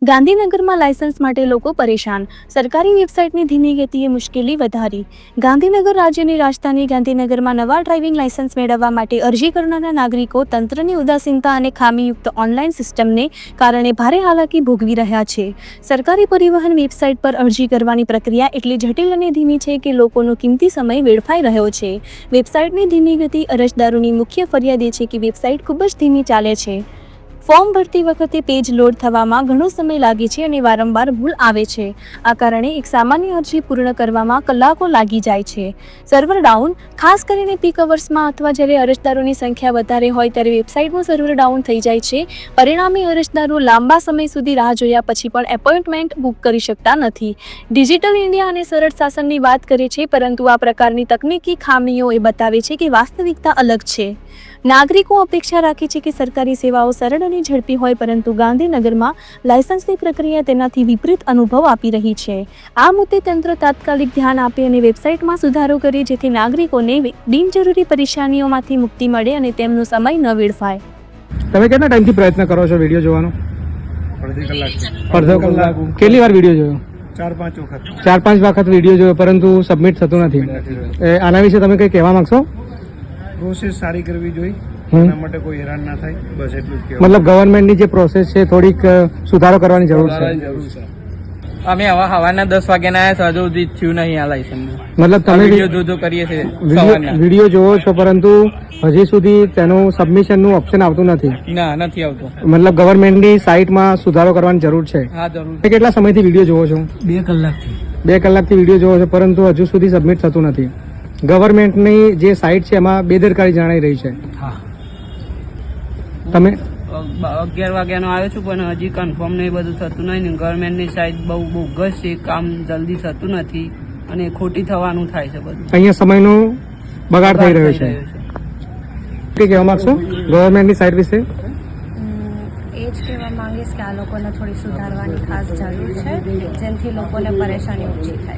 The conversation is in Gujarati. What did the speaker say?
ગાંધીનગરમાં લાયસન્સ માટે લોકો પરેશાન. સરકારી વેબસાઇટની ધીમી ગતિએ મુશ્કેલી વધારી. ગાંધીનગર રાજ્યની રાજધાની ગાંધીનગરમાં નવા ડ્રાઇવિંગ લાયસન્સ મેળવવા માટે અરજી કરનારા નાગરિકો તંત્રની ઉદાસીનતા અને ખામીયુક્ત ઓનલાઈન સિસ્ટમને કારણે ભારે હાલાકી ભોગવી રહ્યા છે. સરકારી પરિવહન વેબસાઇટ પર અરજી કરવાની પ્રક્રિયા એટલી જટિલ અને ધીમી છે કે લોકોનો કિંમતી સમય વેડફાઈ રહ્યો છે. વેબસાઇટની ધીમી ગતિ અરજદારોની મુખ્ય ફરિયાદ એ છે કે વેબસાઇટ ખૂબ જ ધીમી ચાલે છે. ફોર્મ ભરતી વખતે પેજ લોડ થવામાં ઘણો સમય લાગે છે અને વારંવાર ભૂલ આવે છે. આ કારણે એક સામાન્ય અરજી પૂર્ણ કરવામાં કલાકો લાગી જાય છે. Server down. ખાસ કરીને પીક અવર્સમાં અથવા જ્યારે અરજદારોની સંખ્યા વધારે હોય ત્યારે વેબસાઇટનું સર્વર ડાઉન થઈ જાય છે. પરિણામે અરજદારો લાંબા સમય સુધી રાહ જોયા પછી પણ એપોઇન્ટમેન્ટ બુક કરી શકતા નથી. ડિજિટલ ઇન્ડિયા અને સરળ શાસનની વાત કરે છે, પરંતુ આ પ્રકારની તકનીકી ખામીઓ એ બતાવે છે કે વાસ્તવિકતા અલગ છે. નાગરિકો અપેક્ષા રાખે છે કે સરકારી સેવાઓ સરળ અને ઝડપી હોય, પરંતુ ગાંધીનગરમાં લાયસન્સની પ્રક્રિયા તેનાથી વિપરીત અનુભવ આપી રહી છે. આ મુદ્દે તંત્ર તાત્કાલિક ધ્યાન આપે અને વેબસાઇટમાં સુધારો કરે, જેથી નાગરિકોને બિનજરૂરી પરેશાનીઓમાંથી મુક્તિ મળે અને તેમનો સમય ન વેડફાય. તમે કેટલા ટાઈમથી પ્રયત્ન કરો છો વિડીયો જોવાનો? અડધો કલાક. કેટલી વાર વિડીયો જોયો? 4-5 વખત વિડીયો જોયો, પરંતુ સબમિટ થતું નથી. આના વિશે તમે કંઈ કહેવા માંગશો? પ્રોસેસ સારી કરવી જોઈએ, એના માટે કોઈ હેરાન ના થાય, બસ એટલું જ કહેવું. મતલબ ગવર્મેન્ટની જે પ્રોસેસ છે થોડીક સુધારો કરવાની જરૂર છે. અમે હવે સવારના 10 વાગ્યાના આવ્યા હજુ સુધી થયું નહીં આ લાયસન્સ. મતલબ તમે વિડીયો કરીએ છીએ વિડીયો જોવો છો, પરંતુ હજી સુધી તેનું સબમિશનનું ઓપ્શન આવતું નથી. ના, નથી આવતું. મતલબ ગવર્મેન્ટની સાઇટમાં સુધારો કરવાની જરૂર છે. હા, જરૂર. તમે કેટલા સમયથી વિડીયો જોવો છો? 2 કલાકથી. 2 કલાકથી વિડીયો જોવો છો, પરંતુ હજુ સુધી સબમિટ થતું નથી. ગવર્મેન્ટની જે સાઇટ છે એમાં બેદરકારી જણાઈ રહી છે. હા. તમે 11 વાગ્યાનો આવ્યો છું, પણ હજી કન્ફર્મ નહીં, બધું થતું નહીં. ગવર્મેન્ટની સાઇટ બહુ બોગસ છે, કામ જલ્દી થતું નથી અને ખોટી થવાનું થાય છે બધું. અહીંયા સમયનો બગાડ થઈ રહ્યો છે. શું કહેવા માંગશો ગવર્મેન્ટની સાઇટ વિશે? એ જ કહેવા માંગીશ કે આ લોકોને થોડી સુધારવાની ખાસ જરૂર છે, જેનાથી લોકોને પરેશાની ઓછી થાય.